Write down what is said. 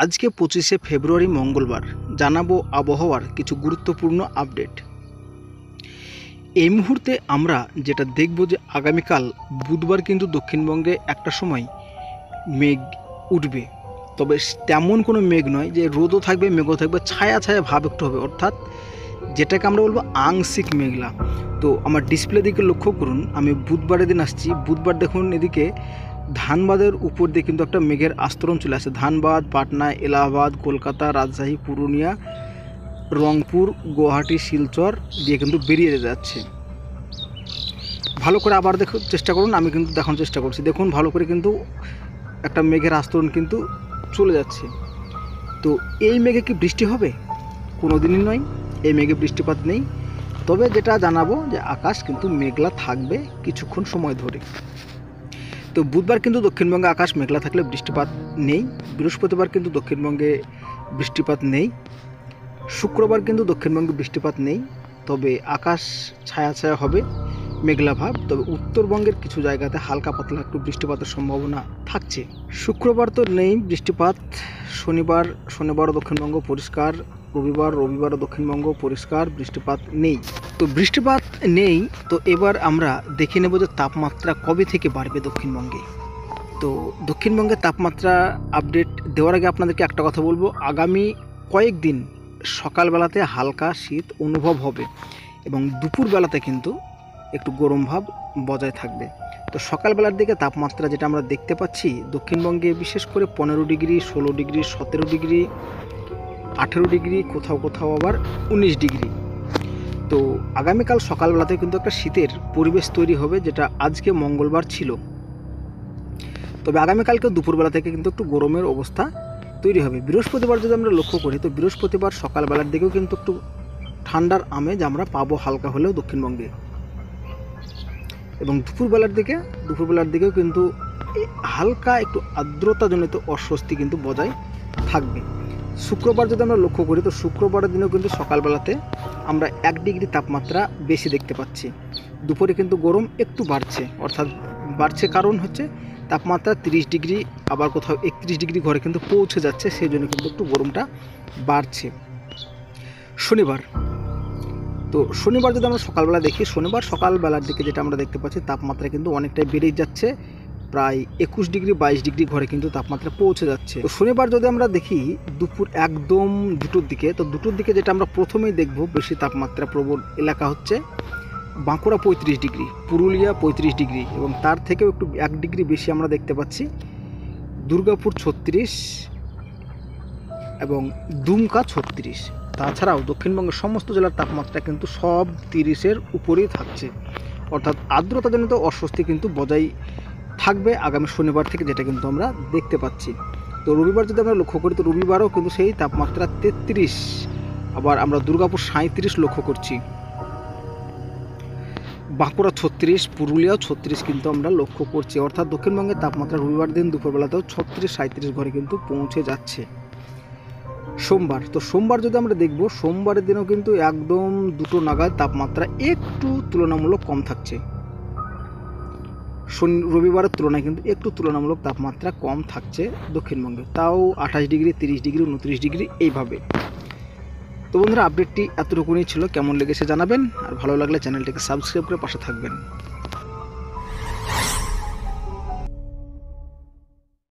আজকে 25শে ফেব্রুয়ারি মঙ্গলবার জানাবো আবহাওয়ার কিছু গুরুত্বপূর্ণ আপডেট। এই মুহূর্তে আমরা যেটা দেখব যে আগামীকাল বুধবার কিন্তু দক্ষিণবঙ্গে একটা সময় মেঘ উঠবে, তবে তেমন কোনো মেঘ নয় যে রোদও থাকবে মেঘও থাকবে, ছায়া ছায়া ভাব একটু হবে, অর্থাৎ যেটাকে আমরা বলবো আংশিক মেঘলা। তো আমার ডিসপ্লে দিকে লক্ষ্য করুন, আমি বুধবারের দিন আসছি। বুধবার দেখুন এদিকে ধানবাদের উপর দিয়ে কিন্তু একটা মেঘের আস্তরণ চলে আসে। ধানবাদ, পাটনা, এলাহাবাদ, কলকাতা, রাজশাহী, পুরুলিয়া, রংপুর, গুয়াহাটি, শিলচর দিয়ে কিন্তু বেরিয়ে যাচ্ছে। ভালো করে আবার দেখুন, চেষ্টা করুন, আমি কিন্তু দেখানোর চেষ্টা করছি। দেখুন ভালো করে কিন্তু একটা মেঘের আস্তরণ কিন্তু চলে যাচ্ছে। তো এই মেঘে কি বৃষ্টি হবে? কোনো দিনই নয়, এই মেঘে বৃষ্টিপাত নেই। তবে যেটা জানাবো যে আকাশ কিন্তু মেঘলা থাকবে কিছুক্ষণ সময় ধরে। তো বুধবার কিন্তু দক্ষিণবঙ্গে আকাশ মেঘলা থাকলে বৃষ্টিপাত নেই। বৃহস্পতিবার কিন্তু দক্ষিণবঙ্গে বৃষ্টিপাত নেই। শুক্রবার কিন্তু দক্ষিণবঙ্গে বৃষ্টিপাত নেই, তবে আকাশ ছায়া ছায়া হবে, মেঘলা ভাব। তবে উত্তরবঙ্গের কিছু জায়গাতে হালকা পাতলা একটু বৃষ্টিপাতের সম্ভাবনা থাকছে। শুক্রবার তো নেই বৃষ্টিপাত। শনিবারও দক্ষিণবঙ্গ পরিষ্কার। রবিবারও দক্ষিণবঙ্গ পরিষ্কার, বৃষ্টিপাত নেই। তো বৃষ্টিপাত নেই। তো এবার আমরা দেখে নেব যে তাপমাত্রা কবে থেকে বাড়বে দক্ষিণবঙ্গে। তো দক্ষিণবঙ্গের তাপমাত্রা আপডেট দেওয়ার আগে আপনাদেরকে একটা কথা বলবো, আগামী কয়েকদিন সকালবেলাতে হালকা শীত অনুভব হবে এবং দুপুরবেলাতে কিন্তু একটু গরম ভাব বজায় থাকবে। তো সকালবেলার দিকে তাপমাত্রা যেটা আমরা দেখতে পাচ্ছি দক্ষিণবঙ্গে বিশেষ করে 15 ডিগ্রি, 16 ডিগ্রি, 17 ডিগ্রি, 18 ডিগ্রি, কোথাও কোথাও আবার 19 ডিগ্রি। তো আগামীকাল সকালবেলাতে কিন্তু একটা শীতের পরিবেশ তৈরি হবে, যেটা আজকে মঙ্গলবার ছিল। তবে আগামীকালকে দুপুরবেলা থেকে কিন্তু একটু গরমের অবস্থা তৈরি হবে। বৃহস্পতিবার যদি আমরা লক্ষ্য করি, তো বৃহস্পতিবার সকালবেলার দিকেও কিন্তু একটু ঠান্ডার আমেজ আমরা পাবো হালকা হলেও দক্ষিণবঙ্গে, এবং দুপুরবেলার দিকেও কিন্তু হালকা একটু আর্দ্রতাজনিত অস্বস্তি কিন্তু বজায় থাকবে। শুক্রবার যদি আমরা লক্ষ্য করি, তো শুক্রবারের দিনেও কিন্তু সকালবেলাতে আমরা 1 ডিগ্রি তাপমাত্রা বেশি দেখতে পাচ্ছি। দুপুরে কিন্তু গরম একটু বাড়ছে, অর্থাৎ বাড়ছে কারণ হচ্ছে তাপমাত্রা 30 ডিগ্রি, আবার কোথাও 31 ডিগ্রি ঘরে কিন্তু পৌঁছে যাচ্ছে, সেই জন্য কিন্তু একটু গরমটা বাড়ছে। তো শনিবার যদি আমরা সকালবেলা দেখি, শনিবার সকালবেলার দিকে যেটা আমরা দেখতে পাচ্ছি তাপমাত্রা কিন্তু অনেকটাই বেড়েই যাচ্ছে, প্রায় 21 ডিগ্রি 22 ডিগ্রি ঘরে কিন্তু তাপমাত্রা পৌঁছে যাচ্ছে। তো শনিবার যদি আমরা দেখি দুপুর একদম 2টোর দিকে, তো 2টোর দিকে যেটা আমরা প্রথমেই দেখব বেশি তাপমাত্রা প্রবল এলাকা হচ্ছে বাঁকুড়া 35 ডিগ্রি, পুরুলিয়া 35 ডিগ্রি, এবং তার থেকেও একটু 1 ডিগ্রি বেশি আমরা দেখতে পাচ্ছি দুর্গাপুর 36 এবং দুমকা 36। তাছাড়াও দক্ষিণবঙ্গের সমস্ত জেলার তাপমাত্রা কিন্তু সব 30-এর উপরেই থাকছে, অর্থাৎ আর্দ্রতাজনিত অস্বস্তি কিন্তু বজায় থাকবে আগামী শনিবার থেকে, যেটা কিন্তু আমরা দেখতে পাচ্ছি। তো রবিবার যদি আমরা লক্ষ্য করি, তো রবিবারও কিন্তু সেই তাপমাত্রা 33, আবার আমরা দুর্গাপুর 37 লক্ষ্য করছি, বাঁকুড়া 36, পুরুলিয়াও 36 কিন্তু আমরা লক্ষ্য করছি। অর্থাৎ দক্ষিণবঙ্গের তাপমাত্রা রবিবার দিন দুপুরবেলাতেও 36-37 ঘরে কিন্তু পৌঁছে যাচ্ছে। সোমবার যদি আমরা দেখব, সোমবারের দিনও কিন্তু একদম 2টো নাগাদ তাপমাত্রা একটু তুলনামূলক কম থাকছে। রবিবারের তুলনায় কিন্তু একটু তুলনামূলক তাপমাত্রা কম থাকছে দক্ষিণবঙ্গে, তাও 28 ডিগ্রি, 30 ডিগ্রি, 29 ডিগ্রি এইভাবে। তো বন্ধুরা, আপডেটটি এতটুকুনি ছিল। কেমন লেগেছে জানাবেন, আর ভালো লাগলে চ্যানেলটিকে সাবস্ক্রাইব করে পাশে থাকবেন।